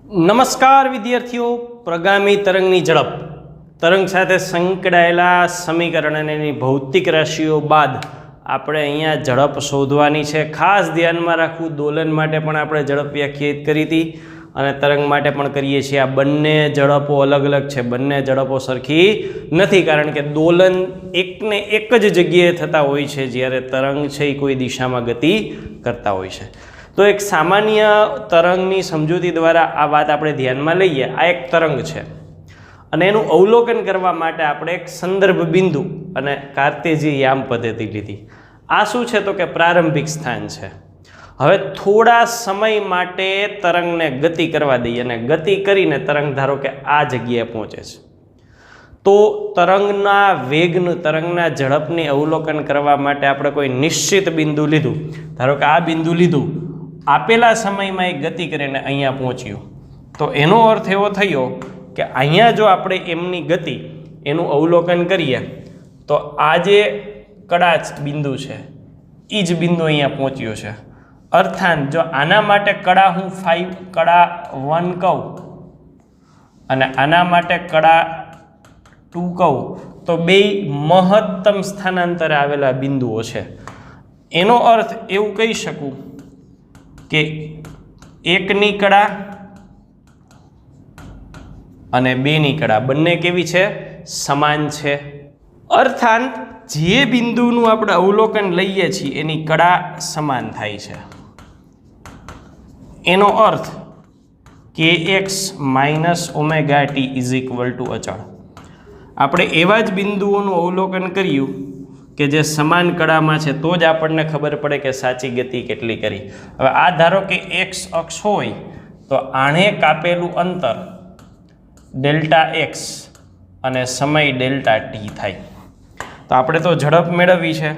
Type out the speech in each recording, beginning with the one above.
નમસ્કાર વિદ્યાર્થીઓ, પ્રગામી તરંગની ઝડપ તરંગ સાથે સંકળાયેલા સમીકરણ અને એની ભૌતિક રાશિઓ બાદ આપણે અહીંયા ઝડપ શોધવાની છે. ખાસ ધ્યાનમાં રાખવું, દોલન માટે પણ આપણે ઝડપ વ્યાખ્યાયિત કરી હતી અને તરંગ માટે પણ કરીએ છીએ. આ બંને ઝડપો અલગ અલગ છે, બંને ઝડપો સરખી નથી, કારણ કે દોલન એકને એક જ જગ્યાએ થતા હોય છે, જ્યારે તરંગ છે એ કોઈ દિશામાં ગતિ કરતા હોય છે. તો એક સામાન્ય તરંગની સમજૂતી દ્વારા આ વાત આપણે ધ્યાનમાં લઈએ. આ એક તરંગ છે અને એનું અવલોકન કરવા માટે આપણે એક સંદર્ભ બિંદુ અને કાર્તેઝીય યામ પદ્ધતિ લીધી. આ શું છે તો કે પ્રારંભિક સ્થાન છે. હવે થોડા સમય માટે તરંગને ગતિ કરવા દઈએ અને ગતિ કરીને તરંગ ધારો કે આ જગ્યાએ પહોંચે છે, તો તરંગના વેગનું, તરંગના ઝડપની અવલોકન કરવા માટે આપણે કોઈ નિશ્ચિત બિંદુ લીધું. ધારો કે આ બિંદુ લીધું, આપેલા સમયમાં એ ગતિ કરીને અહીંયા પહોંચ્યું, તો એનો અર્થ એવો થયો કે અહીંયા જો આપણે એમની ગતિ એનું અવલોકન કરીએ તો આ જે કદાચ બિંદુ છે એ જ બિંદુ અહીંયા પહોંચ્યો છે. અર્થાત જો આના માટે કડા હું 5 કડા 1 કહું અને આના માટે કડા 2 કહું, તો બે મહત્તમ સ્થાનાંતરે આવેલા બિંદુઓ છે. એનો અર્થ એવું કહી શકું કે એકની કડા અને બેની કડા બંને કેવી છે? સમાન છે. અર્થાત જે બિંદુનું આપણે અવલોકન લઈએ છીએ એની કડા સમાન થાય છે. એનો અર્થ kx minus omega t is equal two અચળ. આપણે એવા જ બિંદુઓનું અવલોકન કર્યું કે જે સમાન કડામાં છે, તો જ આપણને ખબર પડે કે સાચી ગતિ કેટલી કરી. હવે આ ધારો કે એક્સ અક્ષ હોય તો આણે કાપેલું અંતર ડેલ્ટા એક્સ અને સમય ડેલ્ટા ટી થાય. તો આપણે તો ઝડપ મેળવવી છે,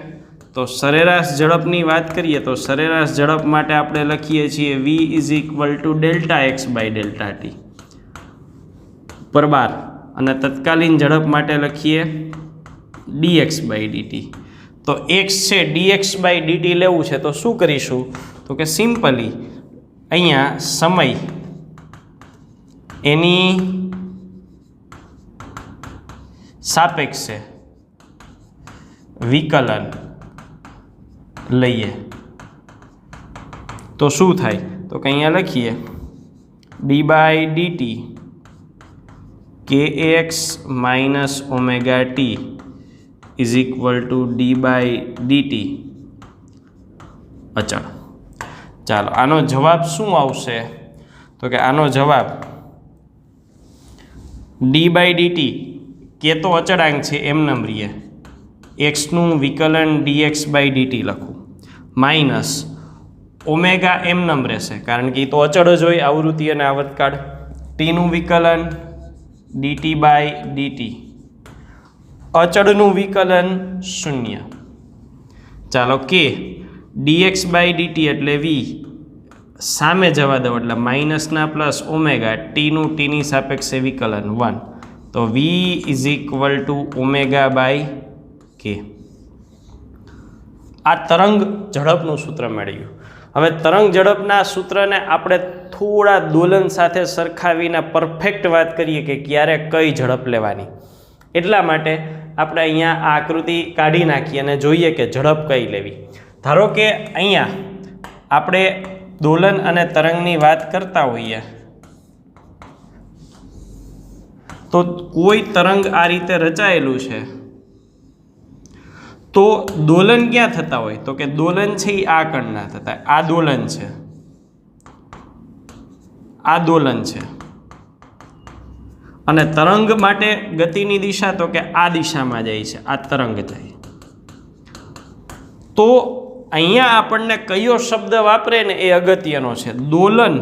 તો સરેરાશ ઝડપની વાત કરીએ તો સરેરાશ ઝડપ માટે આપણે લખીએ છીએ v is equal to delta x by delta t પર બાર, અને તત્કાલીન ઝડપ માટે લખીએ dx બાય dt. તો x છે dx બાય dt લેવું છે, તો શું કરીશું તો કે સિમ્પલી અહીંયા સમય એની સાપેક્ષે વિકલન લઈએ તો શું થાય તો કે અહીંયા લખીએ d by dt kx minus omega t is equal to d by dt અચળ. ચાલો, આનો જવાબ શું આવશે તો કે આનો જવાબ ડી બાય ડીટી, કે તો અચળાંક છે એમ નંબરીએ, એક્સનું વિકલન ડીએક્સ બાય ડીટી લખું, માઇનસ ઓમેગા એમ નંબર રહેશે કારણ કે એ તો અચળ જ હોય, આવૃત્તિ અને આવર્તકાળ, ટીનું વિકલન ડીટી બાય ડીટી, અચળનું વિકલન 0. ચાલો, કે dx બાય dt એટલે v સામે જવા દો એટલે માઇનસના પ્લસ ઓમેગા, ટીનું ટીની સાપેક્ષે વિકલન 1, તો v is equal to omega by k. આ તરંગ ઝડપનું સૂત્ર મેળવ્યું. હવે તરંગ ઝડપના સૂત્રને આપણે થોડા દોલન સાથે સરખાવીને પરફેક્ટ વાત કરીએ કે ક્યારે કઈ ઝડપ લેવાની. એટલા માટે આપણે અહીંયા આ આકૃતિ કાઢી નાખીએ અને જોઈએ કે ઝડપ કઈ લેવી. ધારો કે અહીંયા આપણે દોલન અને તરંગની વાત કરતા હોઈએ તો કોઈ તરંગ આ રીતે રચાયેલું છે, તો દોલન ક્યાં થતા હોય તો કે દોલન છે એ આ કણના થતા. આ દોલન છે, આ દોલન છે, અને તરંગ માટે ગતિની દિશા તો કે આ દિશામાં જાય છે, આ તરંગ જાય. તો અહીંયા આપણને કયો શબ્દ વાપરે ને એ અગત્યનો છે, દોલન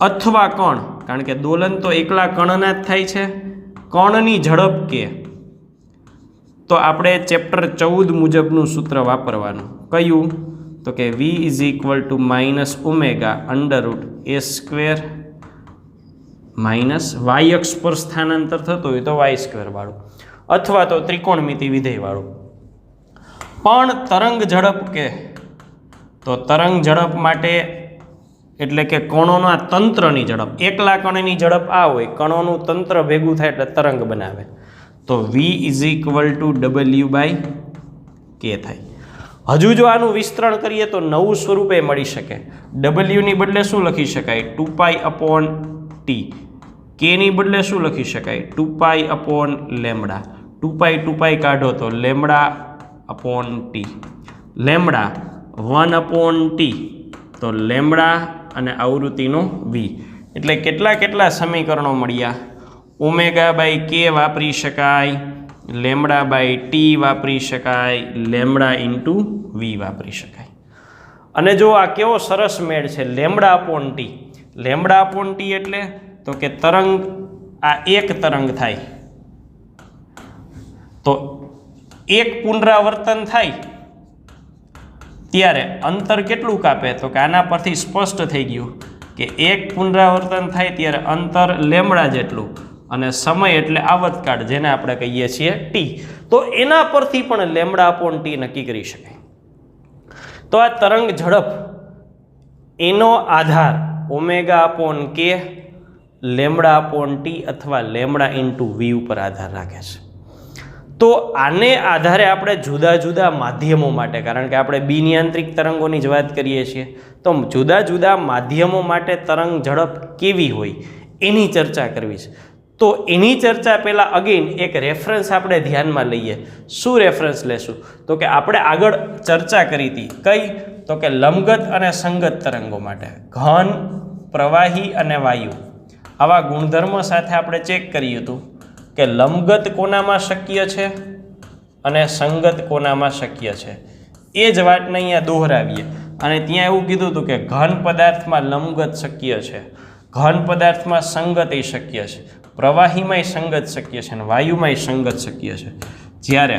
અથવા કણ, કારણ કે દોલન તો એકલા કણના જ થાય છે. કણની ઝડપ કે, તો આપણે ચેપ્ટર 14 મુજબનું સૂત્ર વાપરવાનું. કયું તો કે v is equal to minus omega under root a square minus y અક્ષ પર સ્થાનાંતર થતું હોય તો વાય સ્ક્વેર વાળું, અથવા તો ત્રિકોણમિતિ વિધેય વાળું. પણ તરંગ ઝડપ કે, તો તરંગ ઝડપ માટે એટલે કે કણોના તંત્રની ઝડપ. એકલા કણની ઝડપ આ હોય, કણોનું તંત્ર ભેગું થાય એટલે તરંગ બનાવે. તો v = w/k થાય. હજુ જો આનું વિસ્તરણ કરીએ તો નવું સ્વરૂપે મળી શકે. w ની બદલે શું લખી શકાય? 2π/t. k ની બદલે શું લખી શકાય? 2π/λ. 2π કાઢો તો λ/t. લેમ્બડા 1/t તો લેમ્બડા અને આવૃત્તિનો v. એટલે કેટલા સમીકરણો મળ્યા? ω/k વાપરી શકાય, λ/t વાપરી શકાય, λ/v વાપરી શકાય. અને જો આ કેવો સરસ મેળ છે, λ/t. λ/t એટલે તો કે તરંગ, આ એક તરંગ થાય તો એક પુનરાવર્તન થાય ત્યારે અંતર કેટલું કાપે? તો કે આના પરથી સ્પષ્ટ થઈ ગયું કે એક પુનરાવર્તન થાય ત્યારે અંતર લેમ્બડા જેટલું અને સમય એટલે આવર્તકાળ, જેને આપણે કહીએ છીએ t. તો એના પરથી પણ λ/t નક્કી કરી શકાય. તો આ તરંગ ઝડપ એનો આધાર ω/k, λ/t અથવા λ/v ઉપર આધાર રાખે છે. તો આને આધારે આપણે જુદા જુદા માધ્યમો માટે, કારણ કે આપણે બિનિયાંત્રિક તરંગોની જ વાત કરીએ છીએ, તો જુદા જુદા માધ્યમો માટે તરંગ ઝડપ કેવી હોય એની ચર્ચા કરવી છે. તો એની ચર્ચા પહેલાં અગેન એક રેફરન્સ આપણે ધ્યાનમાં લઈએ. શું રેફરન્સ લેશું? તો કે આપણે આગળ ચર્ચા કરી હતી કઈ? તો કે લંબગત અને સંગત તરંગો માટે ઘન, પ્રવાહી અને વાયુ આવા ગુણધર્મો સાથે આપણે ચેક કર્યું હતું કે લંબગત કોનામાં શક્ય છે અને સંગત કોનામાં શક્ય છે. એ જ વાતને અહીંયા દોહરાવીએ. અને ત્યાં એવું કીધું હતું કે ઘન પદાર્થમાં લંબગત શક્ય છે, ઘન પદાર્થમાં સંગત એ શક્ય છે, પ્રવાહીમાંય સંગત શક્ય છે અને વાયુમાંય સંગત શક્ય છે. જ્યારે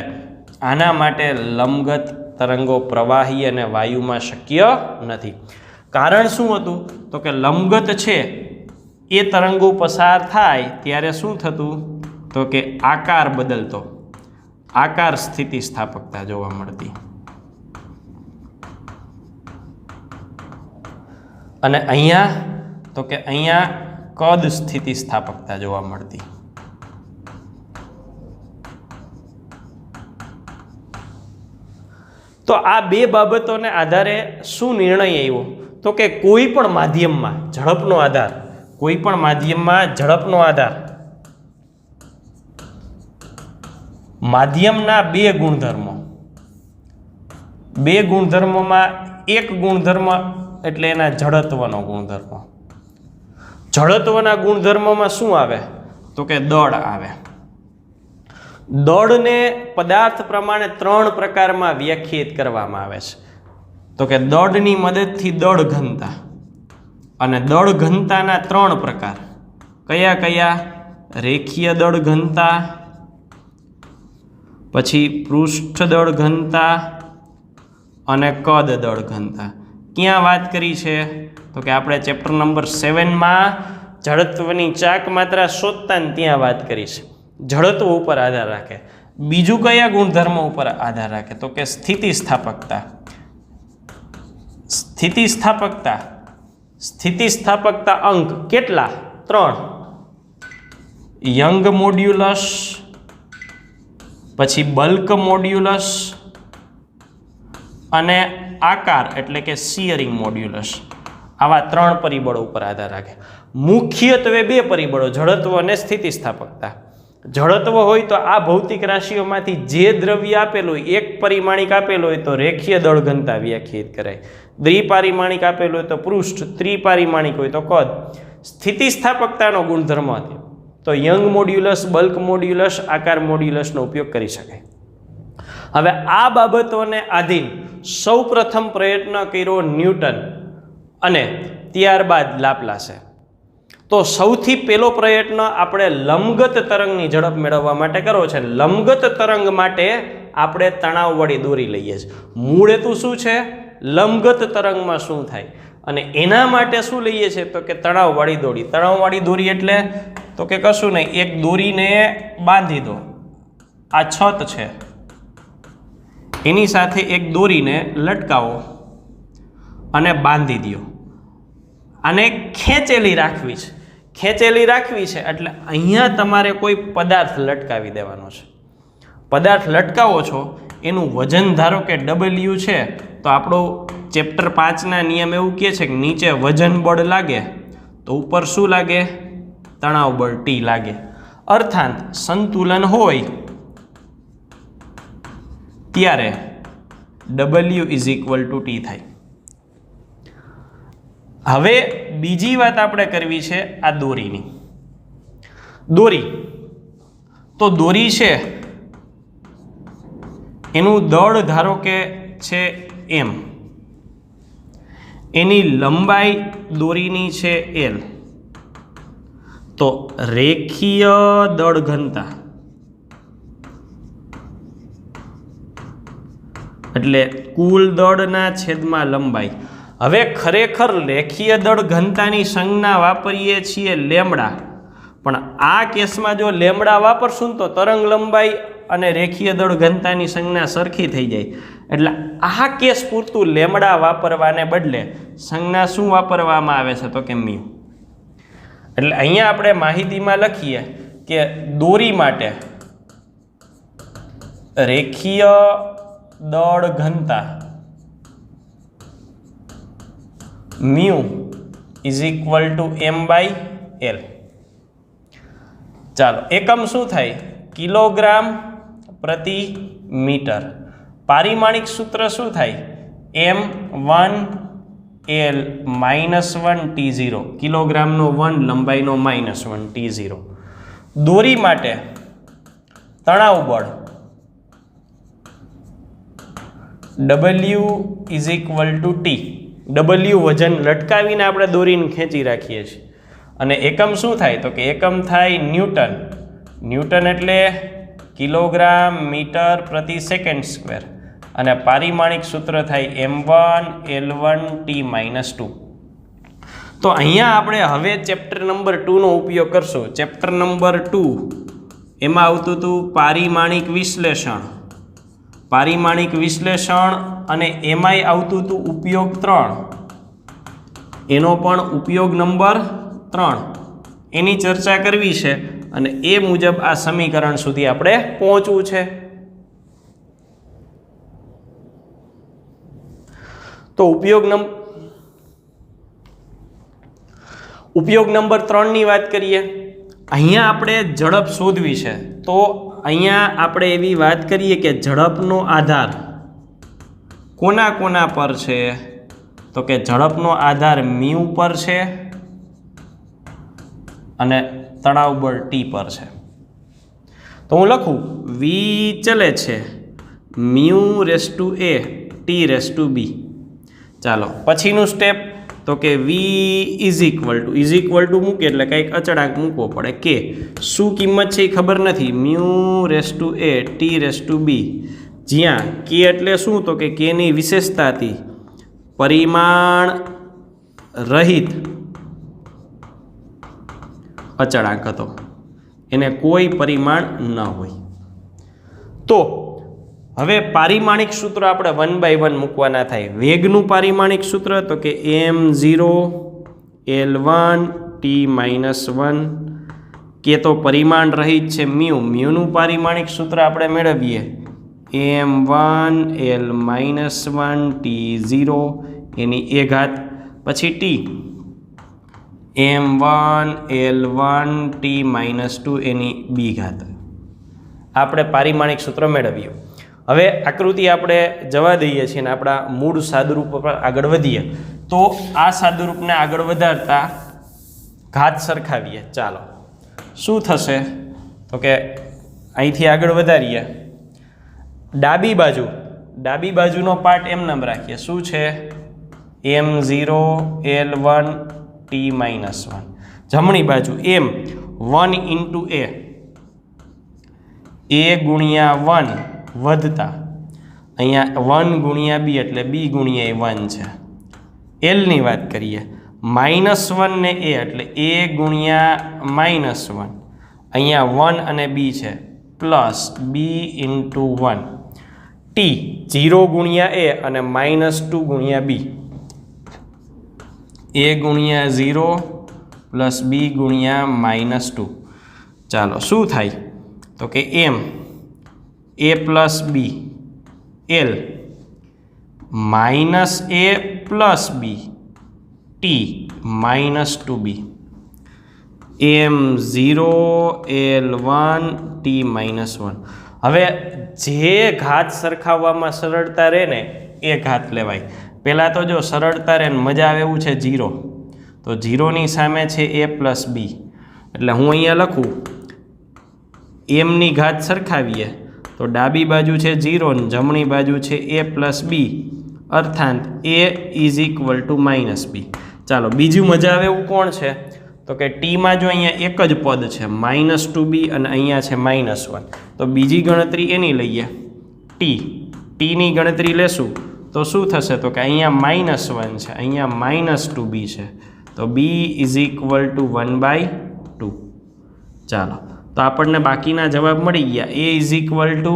આના માટે લંબગત તરંગો પ્રવાહી અને વાયુમાં શક્ય નથી. કારણ શું હતું? તો કે લંબગત છે એ તરંગો પસાર થાય ત્યારે શું થતું? તો કે આકાર બદલતો, આકાર સ્થિતિસ્થાપકતા જોવા મળતી. અને અહીંયા તો કે અહીંયા કદ સ્થિતિસ્થાપકતા જોવા મળતી. તો આ બે બાબતોને આધારે શું નિર્ણય આવ્યો? તો કે કોઈ પણ માધ્યમમાં ઝડપનો આધાર, કોઈ પણ માધ્યમમાં ઝડપનો આધાર માધ્યમના બે ગુણધર્મો, બે ગુણધર્મોમાં એક ગુણધર્મ એટલે એના જડત્વનો ગુણધર્મ. જડત્વના ગુણધર્મમાં શું આવે? તો કે દળ આવે. દળને પદાર્થ પ્રમાણે ત્રણ પ્રકારમાં વ્યાખ્યાયિત કરવામાં આવે છે. તો કે દળની મદદથી દળ ઘનતા, અને દળ ઘનતાના ત્રણ પ્રકાર કયા કયા? રેખીય દળ ઘનતા, પછી પૃષ્ઠ દળ ઘનતા અને કદ દળ ઘનતા. ક્યાં વાત કરી છે? તો કે આપણે ચેપ્ટર નંબર 7માં જડત્વની ચાક માત્રા શોધતા ત્યાં વાત કરી છે. જડત્વ ઉપર આધાર રાખે. બીજું કયા ગુણધર્મ ઉપર આધાર રાખે? તો કે સ્થિતિસ્થાપકતા. સ્થિતિસ્થાપકતા, સ્થિતિસ્થાપકતા અંક કેટલા? 3. યંગ મોડ્યુલસ, પછી બલ્ક મોડ્યુલસ અને આકાર એટલે કે શિયરિંગ મોડ્યુલસ. આવા ત્રણ પરિબળો ઉપર આધાર રાખે. મુખ્યત્વે બે પરિબળો, જડત્વ અને સ્થિતિસ્થાપકતા. જડત્વ હોય તો આ ભૌતિક રાશિઓમાંથી જે દ્રવ્ય આપેલું હોય, એક પરિમાણિક આપેલું હોય તો રેખીય દળ ઘનતા વ્યાખ્યાયિત કરાય. દ્વિપારિમાણિક આપેલું હોય તો પૃષ્ઠ, ત્રિપારિમાણિક હોય તો કદ. સ્થિતિસ્થાપકતાનો ગુણધર્મ હતો તો યંગ મોડ્યુલસ, બલ્ક મોડ્યુલસ, આકાર મોડ્યુલસનો ઉપયોગ કરી શકાય. હવે આ બાબતોને આધીન સૌ પ્રથમ પ્રયત્ન કર્યો ન્યૂટન અને ત્યારબાદ લાપ્લાસે. તો સૌથી પહેલો પ્રયત્ન આપણે લંબગત તરંગની ઝડપ મેળવવા માટે કરવો છે. લંબગત તરંગ માટે આપણે તણાવવાળી દોરી લઈએ છીએ. મૂળ હેતુ શું છે? લંબગત તરંગમાં શું થાય, અને એના માટે શું લઈએ છીએ? તો કે તણાવવાળી દોરી. તણાવવાળી દોરી એટલે તો કે કશું નહીં, એક દોરીને બાંધી દો. આ છત છે, એની સાથે એક દોરીને લટકાવો અને બાંધી દો. આને ખેંચેલી રાખવી છે. ખેંચેલી રાખવી છે એટલે અહીંયા તમારે કોઈ પદાર્થ લટકાવી દેવાનો છે. પદાર્થ લટકાવો છો, એનું વજન ધારો કે W છે, તો આપણો ચેપ્ટર 5ના નિયમ એવું કહે છે કે નીચે વજન બળ લાગે તો ઉપર શું લાગે? તણાવ બળ T લાગે. અર્થાત સંતુલન હોય ત્યારે W = T થાય. હવે બીજી વાત આપણે કરવી છે આ દોરીની. દોરી તો દોરી છે એનું દળ ધારો કે છે M, એની લંબાઈ દોરીની છે L. તો રેખીય દળ ઘનતા એટલે કુલ દળના છેદમાં લંબાઈ. હવે ખરેખર રેખીય દળ ઘનતાની સંજ્ઞા વાપરીએ છીએ લેમડા, પણ આ કેસમાં જો લેમડા વાપરશું તો તરંગ લંબાઈ અને રેખીય દળ ઘનતાની સંજ્ઞા સરખી થઈ જાય. એટલે આ કેસ પૂરતું લેમડા વાપરવાને બદલે સંજ્ઞા શું વાપરવામાં આવે છે? તો કે મ્યુ. એટલે અહીંયા આપણે માહિતીમાં લખીએ કે દોરી માટે રેખીય દળ ઘનતા મ્યુ = M/L. ચાલો, એકમ શું થાય? કિલોગ્રામ પ્રતિ મીટર. પારિમાણિક સૂત્ર શું થાય? M1L -1 T0. કિલોગ્રામનો 1, લંબાઈનો -1 T0. દોરી માટે તણાવ બળ W = T. W વજન લટકાવીને આપણે દોરીને ખેંચી રાખીએ છીએ. અને એકમ શું થાય? તો કે એકમ થાય ન્યૂટન. ન્યૂટન એટલે કિલોગ્રામ મીટર પ્રતિ સેકન્ડ સ્ક્વેર. અને પારિમાણિક સૂત્ર થાય M1L1 T-2. તો અહીંયા આપણે હવે ચેપ્ટર નંબર 2નો ઉપયોગ કરશું. ચેપ્ટર નંબર 2 એમાં આવતું હતું પારિમાણિક વિશ્લેષણ. પારિમાણિક વિશ્લેષણ અને એમાંય આવતું હતું ઉપયોગ 3. એનો પણ ઉપયોગ નંબર 3 એની ચર્ચા કરવી છે અને એ મુજબ આ સમીકરણ સુધી આપણે પહોંચવું છે. તો ઉપયોગ નંબર 3ની વાત કરીએ. અહીંયા આપણે ઝડપ શોધવી છે. તો અહીંયા આપણે એવી વાત કરીએ કે ઝડપનો આધાર કોના કોના પર છે? તો કે ઝડપનો આધાર મ્યુ પર છે અને તણાવ બળ T પર છે. તો હું લખું V ચલે છે μ⁴ T⁵B. ચાલો પછીનું સ્ટેપ તો કે V = મૂકે એટલે કંઈક અચળાંક મૂકવો પડે કે શું કિંમત છે એ ખબર નથી. μ⁴ T⁵B જ્યાં K એટલે શું? તો કે Kની વિશેષતા હતી પરિમાણ રહિત અચળાંક હતો, એને કોઈ પરિમાણ ન હોય. તો હવે પારિમાણિક સૂત્ર આપણે 1 by 1 મૂકવાના થાય. વેગનું પારિમાણિક સૂત્ર તો કે M0L1 T-1. કે તો પરિમાણ રહિત છે મ્યુનું પારિમાણિક સૂત્ર આપણે મેળવીએ M1L-1 T0 એની A ઘાત, પછી T M1L1 T-2 એની B ઘાત. આપણે પારિમાણિક સૂત્ર મેળવીએ. હવે આકૃતિ આપણે જવા દઈએ છીએ અને આપણા મૂળ સાદુરૂપ પર આગળ વધીએ. તો આ સાદુરૂપને આગળ વધારતા ઘાત સરખાવીએ. ચાલો શું થશે? તો કે અહીંથી આગળ વધારીએ. ડાબી બાજુનો પાર્ટ એમ નામ રાખીએ. શું છે? M0L1 T-1. જમણી બાજુ M1 × A ગુણ્યા 1 વધતા અહીંયા 1 × B એટલે B × 1 છે. Lની વાત કરીએ -1 ને A એટલે A ગુણ્યા -1. અહીંયા 1 અને B છે પ્લસ B × 1. T 0 × A અને -2 × B. a ગુણ્યા 0 પ્લસ b ગુણ્યા -2. ચાલો શું થાય તો કે m a plus b l minus a plus b t -2b m0 l1 t -1. હવે જે ઘાત સરખાવવામાં સરળતા રહે ને એ ઘાત લેવાય. પહેલાં તો જો સરળતા રહે ને મજા આવે એવું છે 0, તો 0ની સામે છે a પ્લસ b, એટલે હું અહીંયા લખું mની ઘાત સરખાવીએ તો ડાબી બાજુ છે 0 ને જમણી બાજુ છે a પ્લસ b, અર્થાત a is equal to -b. ચાલો બીજું મજા આવે એવું કોણ છે તો કે ટીમાં જો અહીંયા એક જ પદ છે -2b અને અહીંયા છે -1, તો બીજી ગણતરી એની લઈએ ટીની ગણતરી લેશું તો શું થશે તો કે અહીંયા -1 છે, અહીંયા -2b છે, તો b ઇઝ ઇક્વલ ટુ 1/2. ચાલો તો આપણને બાકીના જવાબ મળી ગયા. a is equal to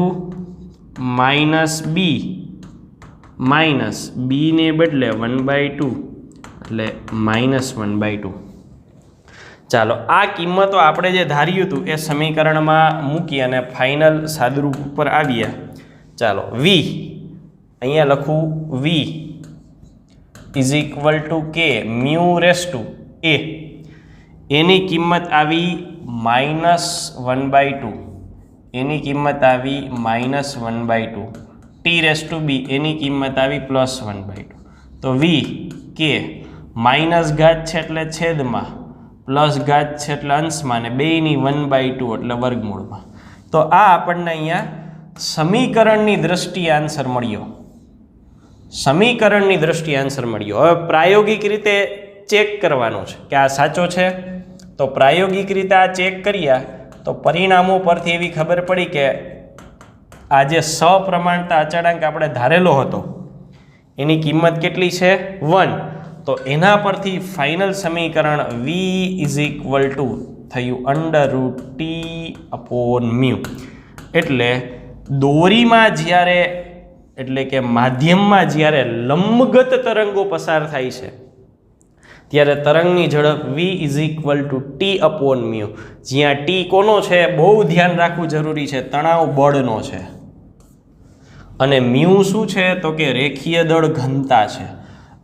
-b minus બીને બદલે 1/2 એટલે -1/2. ચાલો આ કિંમતો આપણે જે ધાર્યું હતું એ સમીકરણમાં મૂકી અને ફાઇનલ સાદુરૂપ ઉપર આવ્યા. ચાલો v અહીંયા લખું v ઇઝ ઇક્વલ ટુ કે મ્યુ રેસ ટુ a, એની કિંમત આવી -1/2, એની કિંમત આવી -1/2. t રેસ ટુ b એની કિંમત આવી +1/2. તો v કે માઇનસ ઘાત છે એટલે છેદમાં, પ્લસ ઘાત છે એટલે અંશમાં, ને બેયની 1/2 એટલે વર્ગમૂળમાં. તો આ આપણને અહીંયા સમીકરણની દ્રષ્ટિએ આન્સર મળ્યો. સમીકરણની દ્રષ્ટિએ આન્સર મળ્યો. હવે પ્રાયોગિક રીતે ચેક કરવાનું છે કે આ સાચો છે. તો પ્રાયોગિક રીતે આ ચેક કર્યા તો પરિણામો પરથી એવી ખબર પડી કે આ જે સપ્રમાણતા અચળાંક આપણે ધારેલો હતો એની કિંમત કેટલી છે 1. તો એના પરથી ફાઇનલ સમીકરણ v ઇઝ ઇક્વલ ટુ થયું √t/μ. એટલે દોરીમાં જ્યારે એટલે કે માધ્યમમાં જ્યારે લંબગત તરંગો પસાર થાય છે ત્યારે તરંગની ઝડપ v is equal two t/μ. જ્યાં t કોનો છે બહુ ધ્યાન રાખવું જરૂરી છે, તણાવ બળનો છે, અને મ્યુ શું છે તો કે રેખીય દળ ઘનતા છે.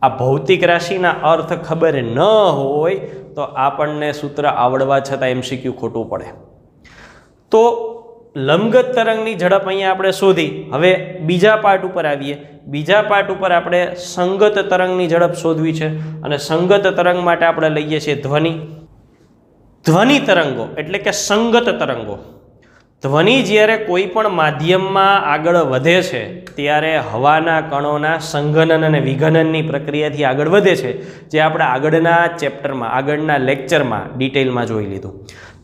આ ભૌતિક રાશિના અર્થ ખબર ન હોય તો આપણને સૂત્ર આવડવા છતાં MCQ ખોટું પડે. તો લંબગત તરંગની ઝડપ અહીંયા આપણે શોધી. હવે બીજા પાર્ટ ઉપર આવીએ. બીજા પાર્ટ ઉપર આપણે સંગત તરંગની ઝડપ શોધવી છે, અને સંગત તરંગ માટે આપણે લઈએ છીએ ધ્વનિ તરંગો એટલે કે સંગત તરંગો. ધ્વનિ જ્યારે કોઈ પણ માધ્યમમાં આગળ વધે છે ત્યારે હવાના કણોના સંઘનન અને વિઘનનની પ્રક્રિયાથી આગળ વધે છે, જે આપણે આગળના ચેપ્ટરમાં આગળના લેક્ચરમાં ડિટેલમાં જોઈ લીધું.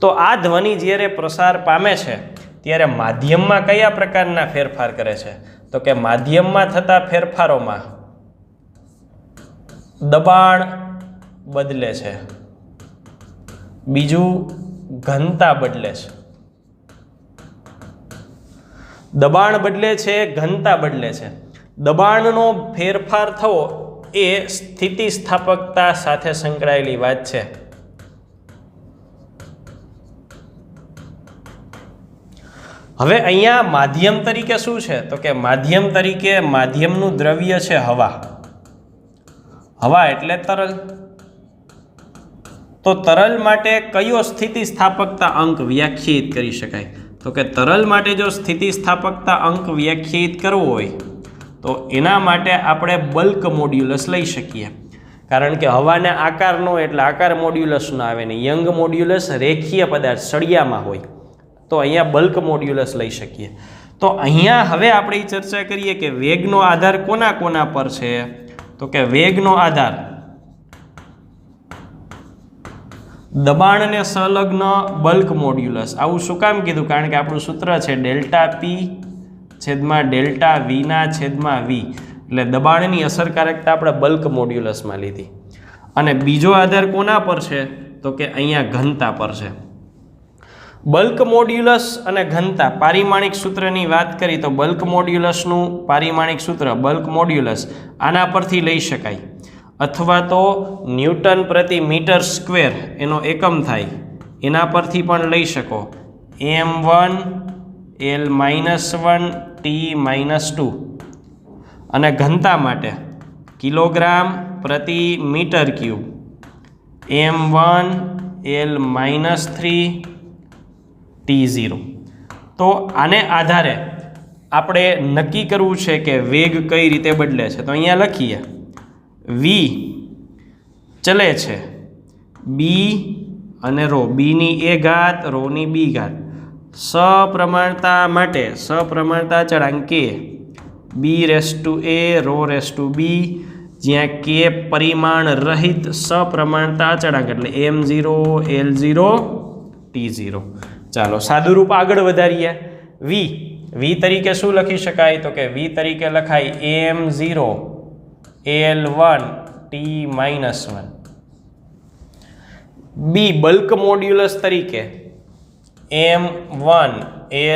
તો આ ધ્વનિ જ્યારે પ્રસાર પામે છે ત્યારે માધ્યમમાં કયા પ્રકારના ફેરફાર કરે છે તો કે માધ્યમમાં થતા ફેરફારોમાં દબાણ બદલે છે, બીજું ઘનતા બદલે છે. દબાણ બદલે છે, ઘનતા બદલે છે. દબાણનો ફેરફાર થવો એ સ્થિતિસ્થાપકતા સાથે સંકળાયેલી વાત છે. હવે અહીંયા માધ્યમ તરીકે શું છે તો કે માધ્યમ તરીકે માધ્યમનું દ્રવ્ય છે હવા. હવા એટલે તરલ. તો તરલ માટે કયો સ્થિતિસ્થાપકતા અંક વ્યાખ્યાયિત કરી શકાય તો કે તરલ માટે જો સ્થિતિસ્થાપકતા અંક વ્યાખ્યાયિત કરવો હોય તો એના માટે આપણે બલ્ક મોડ્યુલસ લઈ શકીએ. કારણ કે હવાને આકાર ન એટલે આકાર મોડ્યુલસ ન આવે ને યંગ મોડ્યુલસ રેખીય પદાર્થ સળિયામાં હોય, તો અહીંયા બલ્ક મોડ્યુલસ લઈ શકીએ. તો અહીંયા હવે આપણે ચર્ચા કરીએ કે વેગનો આધાર કોના કોના પર છે તો કે વેગનો આધાર દબાણને સંલગ્ન બલ્ક મોડ્યુલસ. આવું શું કામ કીધું? કારણ કે આપણું સૂત્ર છે ΔP/ΔV/V, એટલે દબાણની અસરકારકતા આપણે બલ્ક મોડ્યુલસમાં લીધી. અને બીજો આધાર કોના પર છે તો કે અહીંયા ઘનતા પર છે. બલ્ક મોડ્યુલસ અને ઘનતા પારિમાણિક સૂત્રની વાત કરી તો બલ્ક મોડ્યુલસનું પારિમાણિક સૂત્ર બલ્ક મોડ્યુલસ આના પરથી લઈ શકાય. અથવા તો ન્યૂટન પ્રતિ મીટર સ્ક્વેર એનો એકમ થાય એના પરથી પણ લઈ શકો m1 L-1 T-2 અને ઘનતા માટે કિલોગ્રામ પ્રતિ metre cube m1 L-3 T0. તો આને આધારે આપણે નક્કી કરવું છે કે વેગ કઈ રીતે બદલે છે. તો અહીંયા લખીએ v ચલે છે b અને ρ, બીની a ઘાત રોની b ઘાત. સપ્રમાણતા માટે સપ્રમાણતા અચળાંક k b⁴ ρ⁴ b, જ્યાં k પરિમાણ રહિત સપ્રમાણતા અચળાંક એટલે m0 L0 T0. ચાલો સાદુરૂપ આગળ વધારીએ. v તરીકે શું લખી શકાય? તો કે v તરીકે લખાય m0 L1 T-1. b bulk modulus તરીકે m1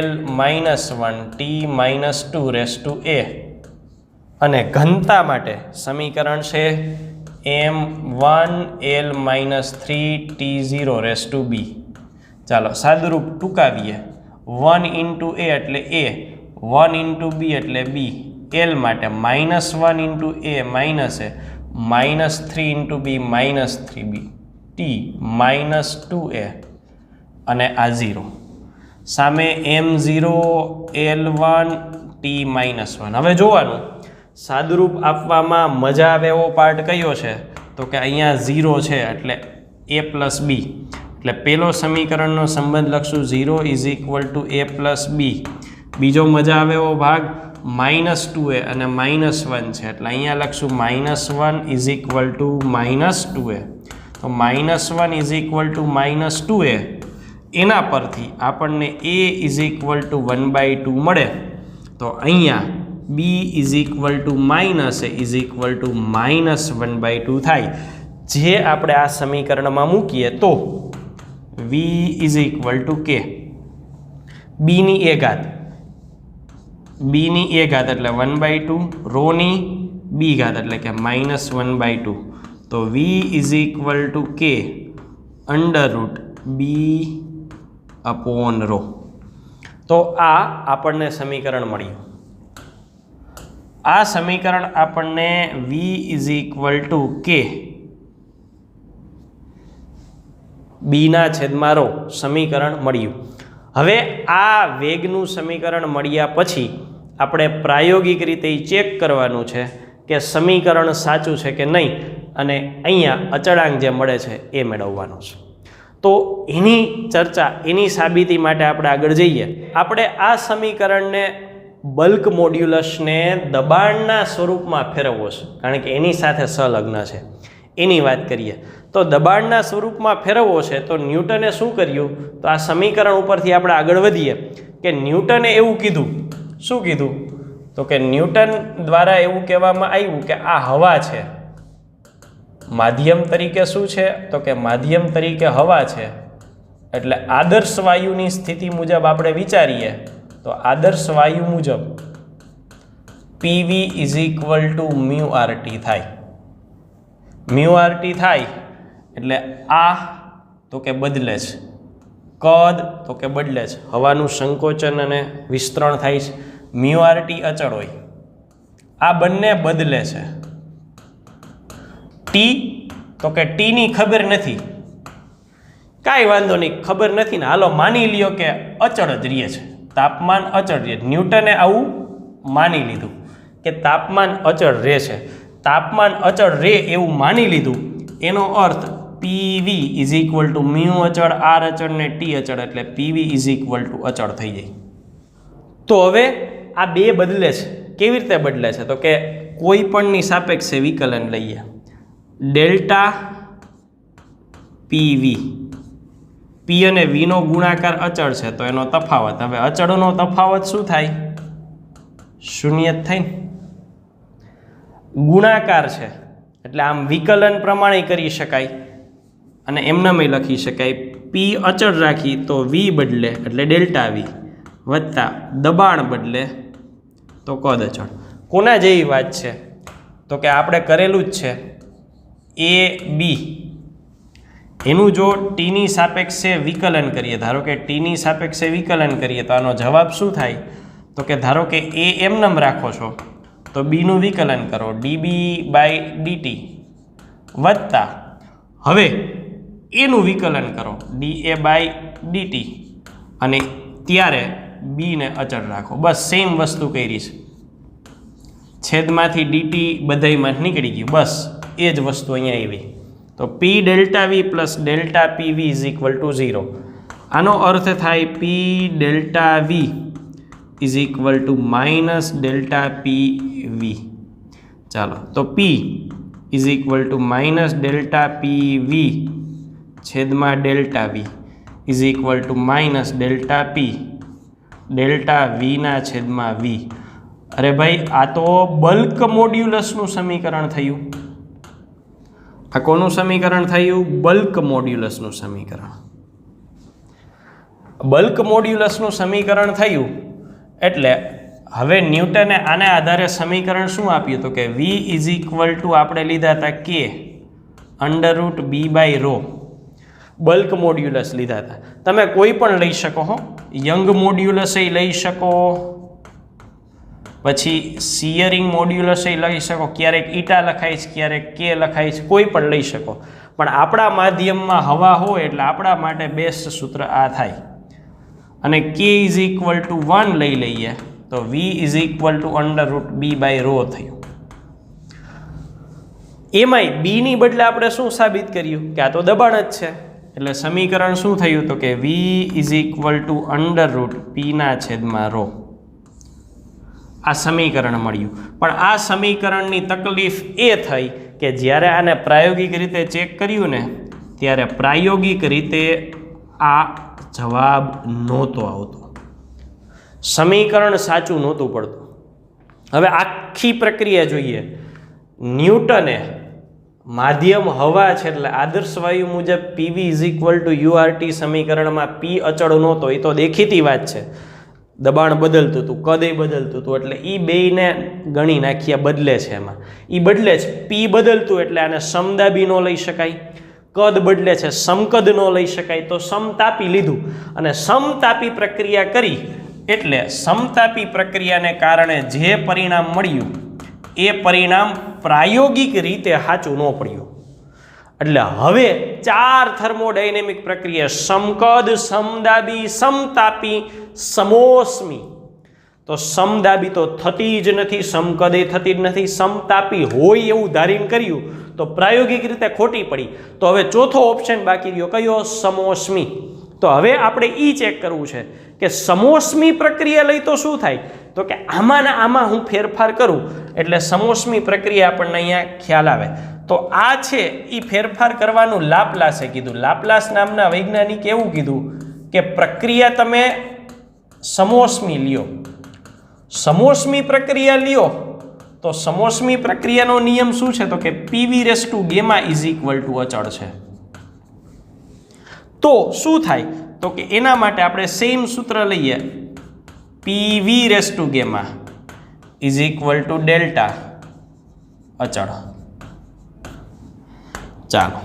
L-1 T-2 અને ઘનતા માટે સમીકરણ છે m1 L-3 T0 b. ચાલો સાદુરૂપ ટૂંકાવીએ. 1 × a એટલે a, 1 × b એટલે b, l માટે -1 × a -3 × b -3b t -2a અને આ 0 સામે m0 L1 T-1. હવે જોવાનું સાદુરૂપ આપવામાં મજા આવે એવો પાર્ટ કયો છે? તો કે અહીંયા 0 છે એટલે a + b, એટલે પહેલો સમીકરણનો સંબંધ લખશું 0 = a + b. બીજો મજા આવે એવો ભાગ -2a અને -1 છે એટલે અહીંયા લખશું -1 = -2a. તો -1 = -2a એના પરથી આપણને a = 1/2 મળે. તો અહીંયા b = -1/2 થાય. જે આપણે આ સમીકરણમાં મૂકીએ તો v = k બીની a ઘાત એટલે 1/2 રોની b ઘાત એટલે કે -1/2. તો v = k √b/ρ. તો આ આપણને સમીકરણ મળ્યું. આ સમીકરણ આપણને v = k b/ρ સમીકરણ મળ્યું. હવે આ વેગનું સમીકરણ મળ્યા પછી આપણે પ્રાયોગિક રીતે ચેક કરવાનું છે કે સમીકરણ સાચું છે કે નહીં, અને અહીંયા અચળાંક જે મળે છે એ મેળવવાનો છે. તો એની ચર્ચા, એની સાબિતી માટે આપણે આગળ જઈએ. આપણે આ સમીકરણને બલ્ક મોડ્યુલસને દબાણના સ્વરૂપમાં ફેરવવો છે, કારણ કે એની સાથે સંલગ્ન છે. એની વાત કરીએ તો દબાણના સ્વરૂપમાં ફેરવવો છે. તો ન્યૂટને શું કર્યું? તો આ સમીકરણ ઉપરથી આપણે આગળ વધીએ કે ન્યૂટને એવું કીધું. શું કીધું? તો કે ન્યૂટન દ્વારા એવું કહેવામાં આવ્યું કે આ હવા છે, માધ્યમ તરીકે શું છે? તો કે માધ્યમ તરીકે હવા છે. એટલે આદર્શ વાયુની સ્થિતિ મુજબ આપણે વિચારીએ તો આદર્શ વાયુ મુજબ PV = μRT થાય. μRT થાય એટલે આ તો કે બદલે છે, કદ તો કે બદલે છે, હવાનું સંકોચન અને વિસ્તરણ થાય છે. μRT અચળ હોય, આ બંને બદલે છે. T તો કે T ની ખબર નથી, કાંઈ વાંધો નહીં, ખબર નથી ને, હાલો માની લ્યો કે અચળ જ રહે છે, તાપમાન અચળ રહે. ન્યૂટને આવું માની લીધું કે તાપમાન અચળ રહે છે. તાપમાન અચળ રહે એવું માની લીધું, એનો અર્થ PV = μ અચળ, R અચળ ને T અચળ, એટલે PV = અચળ થઈ જાય. તો હવે આ બે બદલે છે. કેવી રીતે બદલે છે? તો કે કોઈ પણની સાપેક્ષે વિકલન લઈએ. ડેલ્ટા PV, P અને V નો ગુણાકાર અચળ છે તો એનો તફાવત. હવે અચળનો તફાવત શું થાય? શૂન્ય જ થાય. ગુણાકાર છે એટલે આમ વિકલન પ્રમાણે કરી શકાય અને એમનામાં લખી શકાય. P અચળ રાખી તો V બદલે એટલે ડેલ્ટા V, વત્તા દબાણ બદલે તો કદ અચળ. કોના જેવી વાત છે? તો કે આપણે કરેલું જ છે. એ બી એનું જો ટીની સાપેક્ષે વિકલન કરીએ, ધારો કે ટીની સાપેક્ષે વિકલન કરીએ તો આનો જવાબ શું થાય? તો કે ધારો કે એ એમનેમ રાખો છો તો બીનું વિકલન કરો dB/dt વત્તા હવે એનું વિકલન કરો dA/dt અને ત્યારે બીને અચળ રાખો. બસ સેમ વસ્તુ કરી છે. છેદમાંથી dt બધાયમાં નીકળી ગયું. બસ એ જ વસ્તુ અહીંયા આવી. તો P ∆V plus ∆PV is equal to 0. આનો અર્થ થાય P ∆V is equal to minus ∆PV. ચાલો તો P is equal to minus ∆PV છેદમાં ∆V is equal to minus ∆P ∆V ના છેદમાં V. અરે ભાઈ આ તો બલ્ક મોડ્યુલસનું સમીકરણ થયું. આ કોનું સમીકરણ થયું? બલ્ક મોડ્યુલસનું સમીકરણ. બલ્ક મોડ્યુલસનું સમીકરણ થયું એટલે હવે ન્યૂટને આને આધારે સમીકરણ શું આપ્યું? તો કે V ઇઝ ઇક્વલ ટુ આપણે લીધા હતા K √B/ρ. બલ્ક મોડ્યુલસ લીધા હતા. તમે કોઈ પણ લઈ શકો હો. યંગ મોડ્યુલસ લઈ શકો, પછી શિયરિંગ મોડ્યુલસ લઈ શકો, ક્યારેક ઈટા લખાય છે, ક્યારેક કે લખાય છે, કોઈ પણ લઈ શકો. પણ આપણા માધ્યમમાં હવા હોય એટલે આપણા માટે બેસ્ટ સૂત્ર આ થાય. અને k ઇઝ ઇક્વલ ટુ 1 લઈ લઈએ તો V is equal two √B/ρ થયું. એમાંય બીની બદલે આપણે શું સાબિત કર્યું કે આ તો દબાણ જ છે. એટલે સમીકરણ શું થયું? તો કે V is equal two √P/ρ. આ સમીકરણ મળ્યું. પણ આ સમીકરણની તકલીફ એ થઈ કે જ્યારે આને પ્રાયોગિક રીતે ચેક કર્યું ને ત્યારે પ્રાયોગિક રીતે આ જવાબ નહોતો આવતો. સમીકરણ સાચું નહોતું પડતું. હવે આખી પ્રક્રિયા જોઈએ. ન્યૂટને માધ્યમ હવા છે એટલે આદર્શ વાયુ મુજબ PV is equal two URT સમીકરણમાં P અચળ નહોતો. એ તો દેખીતી વાત છે. દબાણ બદલતું હતું, કદ બદલતું હતું, એટલે એ બેયને ગણી નાખ્યા બદલે છે. એમાં એ બદલે છે. P બદલતું એટલે આને સમદાબી ન લઈ શકાય. કદ બદલે છે, સમકદ ન લઈ શકાય, તો સમતાપી લીધું અને સમતાપી પ્રક્રિયા કરી એટલે સમતાપી પ્રક્રિયાને કારણે જે પરિણામ મળ્યું એ પરિણામ પ્રાયોગિક રીતે સાચું ન પડ્યું. એટલે હવે 4 થર્મોડાયનેમિક પ્રક્રિયા સમકદ, સમદાબી, સમતાપી, સમોષ્મી. તો સમદાબી તો થતી જ નથી, સમકદે થતી જ નથી, સમતાપી હોય એવું ધારીને કર્યું તો પ્રાયોગિક રીતે ખોટી પડી. તો હવે ચોથો ઓપ્શન બાકી રહ્યો કયો? સમોષ્મી. તો હવે આપણે એ ચેક કરવું છે કે સમોષ્મી પ્રક્રિયા લઈ તો શું થાય? તો કે આમાં ને આમાં હું ફેરફાર કરું એટલે સમોષ્મી પ્રક્રિયા આપણને અહીંયા ખ્યાલ આવે. તો આ છે એ ફેરફાર કરવાનું લાપ્લાસે કીધું. લાપ્લાસ નામના વૈજ્ઞાનિકે એવું કીધું કે પ્રક્રિયા તમે સમોષ્મી લ્યો. સમોષ્મી પ્રક્રિયા લ્યો તો સમોષ્મી પ્રક્રિયાનો નિયમ શું છે? તો કે PV⁻γ ઇઝ ઇક્વલ ટુ અચળ છે. તો શું થાય? તો કે એના માટે આપણે સેમ સૂત્ર લઈએ. PV⁻γ is equal to delta અચળ. ચાલો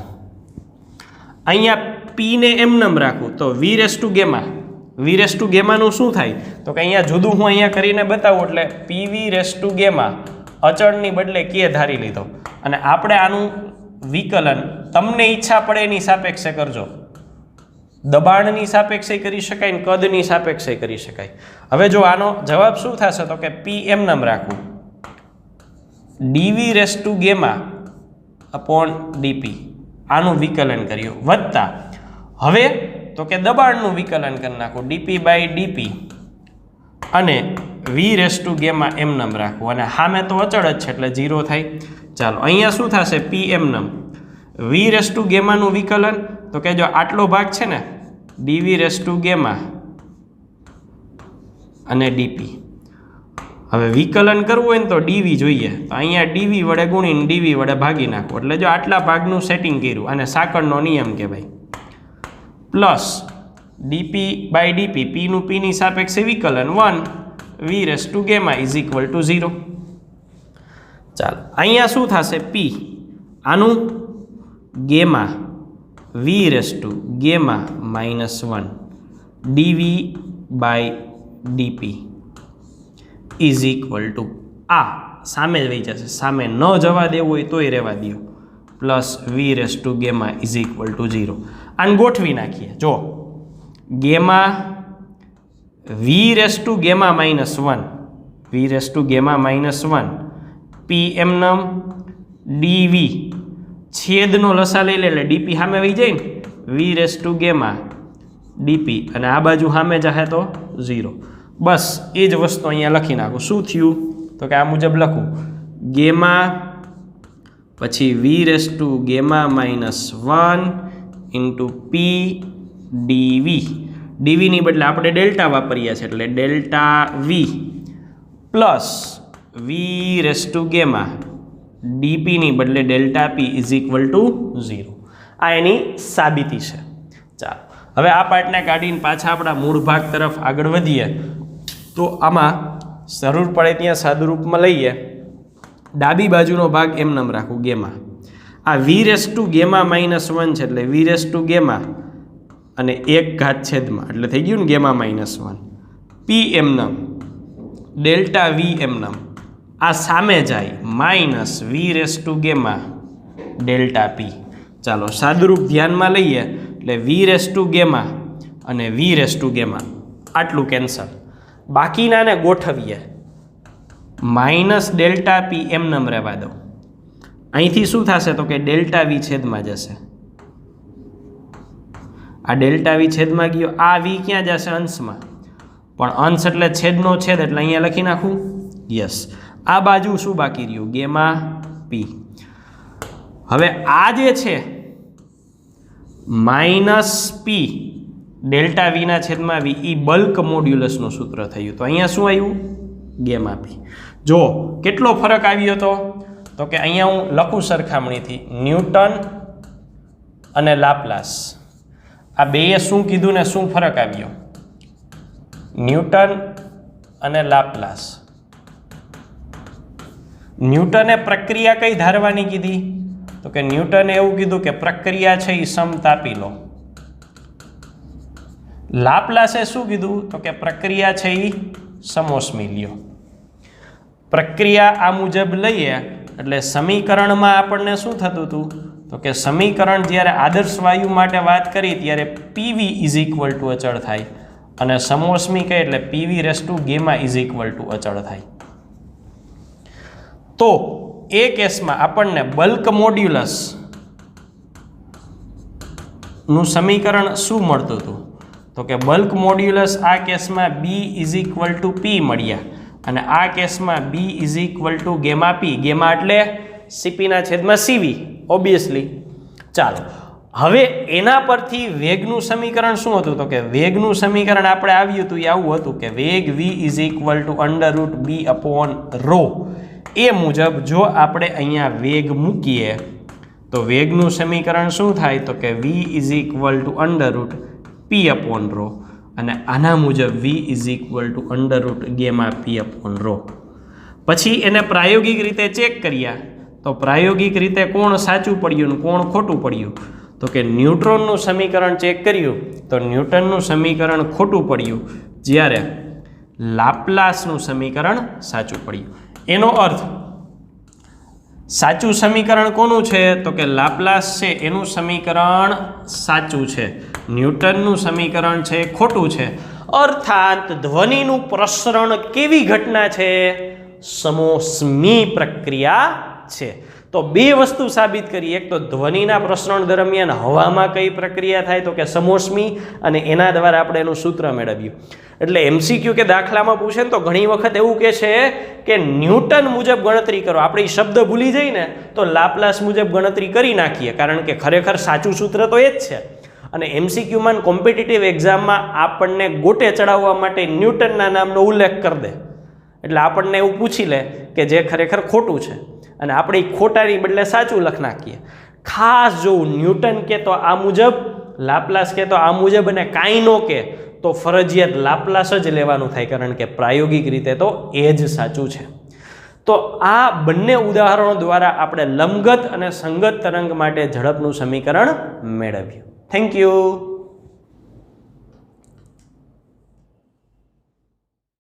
અહીંયા P ને એમનેમ રાખું તો V⁻γ નું શું થાય? તો કે અહીંયા જુદું હું અહીંયા કરીને બતાવું એટલે PV⁻γ અચળની બદલે કે ધારી લીધો અને આપણે આનું વિકલન તમને ઈચ્છા પડે એની સાપેક્ષે કરજો. દબાણની સાપેક્ષે કરી શકાય ને કદની સાપેક્ષે કરી શકાય. હવે જો આનો જવાબ શું થશે? તો કે P એમનેમ રાખવું dV⁻ આનું વિકલન કર્યું વત્તા હવે તો કે દબાણનું વિકલન કરી નાખું dP/dP અને V⁻γ એમનેમ રાખવું અને સામે તો અચળ જ છે એટલે 0 થાય. ચાલો અહીંયા શું થશે? P એમનેમ V⁻γ નું વિકલન તો કે જો આટલો ભાગ છે ને dV⁻γ અને dP. હવે વિકલન કરવું હોય ને તો dV જોઈએ તો અહીંયા dV વડે ગુણીને dV વડે ભાગી નાખો એટલે જો આટલા ભાગનું સેટિંગ કર્યું અને સાંકળનો નિયમ કે ભાઈ પ્લસ dP/dP P નું P ની સાપેક્ષે વિકલન 1 V⁻γ ઇઝ ઇક્વલ ટુ 0. ચાલો અહીંયા શું થશે? P આનું gamma v raise to gamma -1 dv by dp is equal to આ સામે જ વહી જશે, સામે ન જવા દેવું હોય તોય રહેવા દો, plus v raise to gamma is equal to 0. આને ગોઠવી નાખીએ. જો gamma v raise to gamma -1 v raise to gamma -1 p એમનમ ડીવી છેદનો લસા લઈ લે એટલે ડીપી સામે વહી જાય ને, v raise to gamma d p અને આ બાજુ સામે જશે તો 0. બસ એ જ વસ્તુ અહીંયા લખી નાખું. શું થયું તો કે આ મુજબ લખું ગેમા પછી v raise to gamma -1 into p d v ડીવીની બદલે આપણે ડેલ્ટા વાપરીએ છીએ એટલે delta v plus v raise to gamma ડીપીની બદલે delta p is equal to 0. આ એની સાબિતી છે. ચાલો હવે આ પાર્ટને કાઢીને પાછા આપણા મૂળ ભાગ તરફ આગળ વધીએ. તો આમાં જરૂર પડે ત્યાં સાદુરૂપમાં લઈએ. ડાબી બાજુનો ભાગ એમનેમ રાખું ગેમા. આ વી રેસ ટુ ગેમા -1 છે એટલે વી રેસ ટુ ગેમા અને 1 ઘાત છેદમાં એટલે થઈ ગયું ને ગેમા -1 પી એમનેમ ડેલ્ટા વી એમનેમ આ સામે જાય minus v raise to gamma delta p. ચાલો સાદુરૂપ ધ્યાનમાં લઈએ એટલે વી રેસ ટુ ગેમા અને વી રેસ ટુ ગેમા આટલું કેન્સલ. બાકીનાને ગોઠવીએ માઇનસ ડેલ્ટા પી એમનેમ રહેવા દો. અહીંથી શું થશે તો કે ડેલ્ટા વી છેદમાં જશે. આ ડેલ્ટા વી છેદમાં ગયો, આ વી ક્યાં જશે અંશમાં, પણ અંશ એટલે છેદનો છેદ એટલે અહીંયા લખી નાખું યસ. આ બાજુ શું બાકી રહ્યું ગેમા પી. હવે આ જે છે માઇનસ પી ડેલ્ટા વીના છેદમાં વી એ બલ્ક મોડ્યુલસનું સૂત્ર થયું. તો અહીંયા શું આવ્યું ગેમા પી. જો કેટલો ફરક આવ્યો તો કે અહીંયા હું લખું સરખામણીથી ન્યૂટન અને લાપ્લાસ આ બેએ શું કીધું ને શું ફરક આવ્યો. ન્યૂટન અને લાપ્લાસ. ન્યૂટને પ્રક્રિયા કઈ ધારવાની કીધી તો કે ન્યૂટને એવું કીધું કે પ્રક્રિયા છે એ સમતાપી લો. લાપ્લાસે શું કીધું તો કે પ્રક્રિયા છે એ સમોષ્મી લ્યો. પ્રક્રિયા આ મુજબ લઈએ એટલે સમીકરણમાં આપણને શું થતું હતું તો કે સમીકરણ જ્યારે આદર્શ વાયુ માટે વાત કરી ત્યારે પીવી ઇઝ ઇક્વલ ટુ અચળ થાય અને સમોષ્મી કહે એટલે PV race to gamma is equal two અચળ થાય. તો એ કેસમાં આપણને બલ્ક મોડ્યુલસ નું સમીકરણ શું મળતું હતું તો કે બલ્ક મોડ્યુલસ આ કેસમાં B is equal to P મળ્યા અને આ કેસમાં B is equal to gamma P. Gamma એટલે સીપીના છેદમાં સીવી ઓબ્વિયસલી. ચાલો હવે એના પરથી વેગનું સમીકરણ શું હતું તો કે વેગનું સમીકરણ આપણે આવ્યું હતું એ આવું હતું કે વેગ v is equal to under root b upon rho. એ મુજબ જો આપણે અહીંયા વેગ મૂકીએ તો વેગનું સમીકરણ શું થાય તો કે v is equal to under root p upon rho અને આના મુજબ v is equal to under root gamma p upon rho. પછી એને પ્રાયોગિક રીતે ચેક કર્યા તો પ્રાયોગિક રીતે કોણ સાચું પડ્યું ને કોણ ખોટું પડ્યું તો કે ન્યુટ્રોનનું સમીકરણ ચેક કર્યું તો ન્યૂટનનું સમીકરણ ખોટું પડ્યું જ્યારે લાપ્લાસનું સમીકરણ સાચું પડ્યું. એનો અર્થ સાચું સમીકરણ કોનું છે તો કે લાપ્લાસ છે એનું સમીકરણ સાચું છે, ન્યૂટનનું સમીકરણ છે ખોટું છે. અર્થાત ધ્વનિનું પ્રસરણ કેવી ઘટના છે સમોષ્મી પ્રક્રિયા છે. તો બે વસ્તુ સાબિત કરી. એક તો ધ્વનિના પ્રસરણ દરમિયાન હવામાં કઈ પ્રક્રિયા થાય તો કે સમોષ્મી અને એના દ્વારા આપણે એનું સૂત્ર મેળવ્યું. એટલે એમસીક્યુ કે દાખલામાં પૂછે ને તો ઘણી વખત એવું કહે છે કે ન્યૂટન મુજબ ગણતરી કરો. આપણે એ શબ્દ ભૂલી જઈએ ને તો લાપ્લાસ મુજબ ગણતરી કરી નાખીએ કારણ કે ખરેખર સાચું સૂત્ર તો એ જ છે. અને એમસીક્યુમાં કોમ્પિટિટિવ એક્ઝામમાં આપણને ગોટે ચડાવવા માટે ન્યૂટનના નામનો ઉલ્લેખ કરી દે એટલે આપણને એવું પૂછી લે કે જે ખરેખર ખોટું છે અને આપણે એ ખોટાની બદલે સાચું લખ નાખીએ. ખાસ જોવું ન્યૂટન કે તો આ મુજબ, લાપ્લાસ કે તો આ મુજબ અને કાંઈ ન કે તો ફરજિયાત લાપ્લાસ જ લેવાનું થાય કારણ કે પ્રાયોગિક રીતે તો એ જ સાચું છે. તો આ બંને ઉદાહરણો દ્વારા આપણે લંબગત અને સંગત તરંગ માટે ઝડપનું સમીકરણ મેળવ્યું. Thank you.